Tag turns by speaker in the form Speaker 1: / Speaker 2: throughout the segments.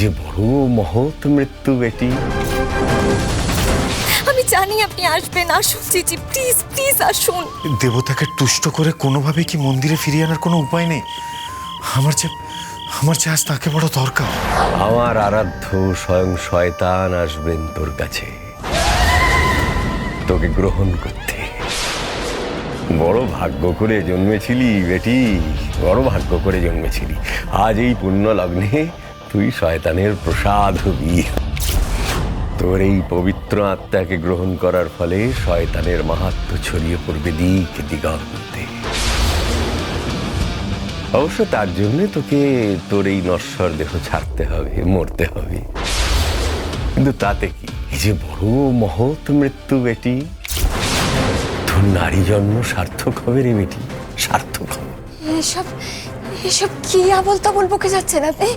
Speaker 1: যে বড় মহৎ মৃত্যু বেটি।
Speaker 2: আমি জানি আপনি আসবেন, আসুন জিজি, প্লিজ প্লিজ আসুন।
Speaker 3: দেবতাকে তুষ্ট করে কোনোভাবে কি মন্দিরে ফিরিয়ে আনার কোনো উপায় নেই? আমার যে আজ তাকে বড় দরকার।
Speaker 1: আমার আরাধ্য স্বয়ং শয়তান আসবেন তোর কাছে তোকে গ্রহণ করতে। বড় ভাগ্য করে জন্মেছিলি বেটি, বড় ভাগ্য করে জন্মেছিলি। আজ এই পুণ্য লগ্নে তুই শয়তানের প্রসাদ হবি। তোর এই পবিত্র আত্মাকে গ্রহণ করার ফলে শয়তানের মাহাত্ম্য ছড়িয়ে পড়বে দিক দিগন্তে। অবশ্য তার জন্য তোকে তোর এই নশ্বর দেহ ছাড়তে হবে, মরতে হবে। কিন্তু তাতে কি, এই যে বড় মহৎ মৃত্যু বেটি, তোর নারী জন্ম সার্থক হবে রে বেটি, সার্থক হবে।
Speaker 2: এসব এসব কি আবল তাবল বকে যাচ্ছেন আপনি?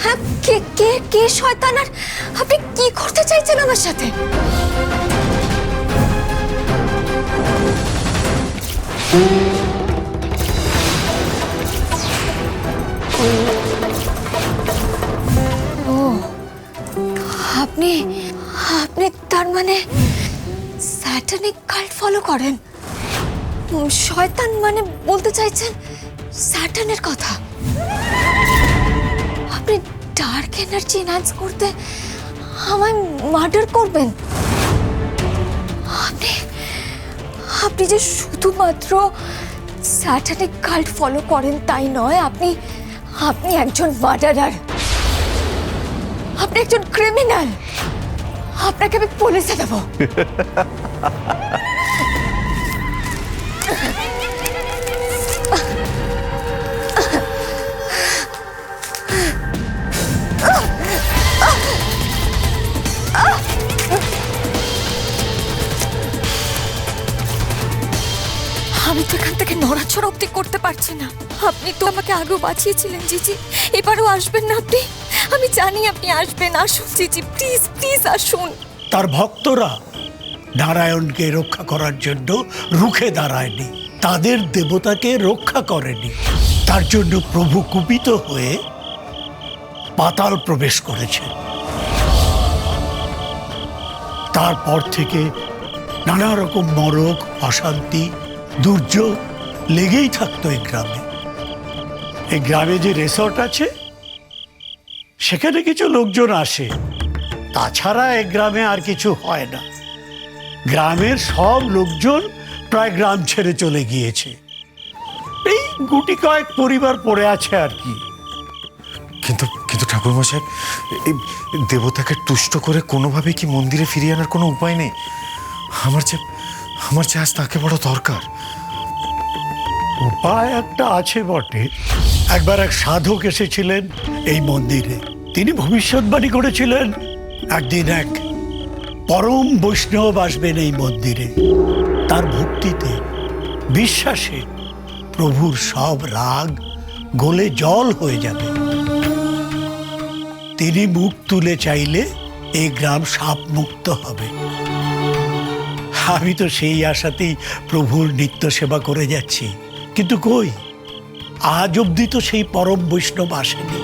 Speaker 2: হ্যাঁ, কে কে কে শয়তান, আর আপনি কি করতে চাইছেন আমার সাথে? ও, আপনি আপনি তার মানে স্যাটানিক কাল্ট ফলো করেন? শয়তান মানে বলতে চাইছেন স্যাটানের কথা? আপনি ডার্ক এনার্জি এনহান্স করতে আমায় মার্ডার করবেন? আপনি আপনি যে শুধুমাত্র স্যাটানিক কাল্ট ফলো করেন তাই নয়, আপনি আপনি একজন মার্ডারার, আপনি একজন ক্রিমিনাল। আপনাকে আমি পুলিশে দেব। আমি তো এখান থেকে নড়াচড়া অব্দি করতে পারছি না। আপনি তো আমাকে আগেও বাঁচিয়েছিলেন জিজি, এবারও আসবেন না আপনি? আমি জানি আপনি আসবেন, আসুন জিজি, প্লিজ প্লিজ আসুন।
Speaker 4: তার ভক্তরা নারায়ণকে রক্ষা করার জন্য রুখে দাঁড়ায়নি, তাদের দেবতাকে রক্ষা করেনি। তার জন্য প্রভু কুপিত হয়ে পাতাল প্রবেশ করেছে। তারপর থেকে নানা রকম মরক, অশান্তি, দুর্যোগ লেগেই থাকতো এই গ্রামে। এই গ্রামে যে রিসর্ট আছে সেখানে কিছু লোকজন আসে, তাছাড়া এই গ্রামে আর কিছু হয় না। গ্রামের সব লোকজন প্রায় গ্রাম ছেড়ে চলে গিয়েছে, এই গুটি কয়েক পরিবার পড়ে আছে আর কি।
Speaker 3: কিন্তু কিন্তু ঠাকুরমশাই, এই দেবতাকে তুষ্ট করে কোনোভাবে কি মন্দিরে ফিরিয়ে আনার কোনো উপায় নেই? আমার যে আজ তাকে বড় দরকার।
Speaker 4: উপায় একটা আছে বটে। একবার এক সাধক এসেছিলেন এই মন্দিরে। তিনি ভবিষ্যৎবাণী করেছিলেন একদিন এক পরম বৈষ্ণব আসবেন এই মন্দিরে। তার ভক্তিতে, বিশ্বাসে প্রভুর সব রাগ গলে জল হয়ে যাবে। তিনি মুখ তুলে চাইলে এই গ্রাম সাপ মুক্ত হবে। আমি তো সেই আশাতেই প্রভুর নিত্য সেবা করে যাচ্ছি, কিন্তু কই, আজ অবধি তো সেই পরম বৈষ্ণব আসেনি।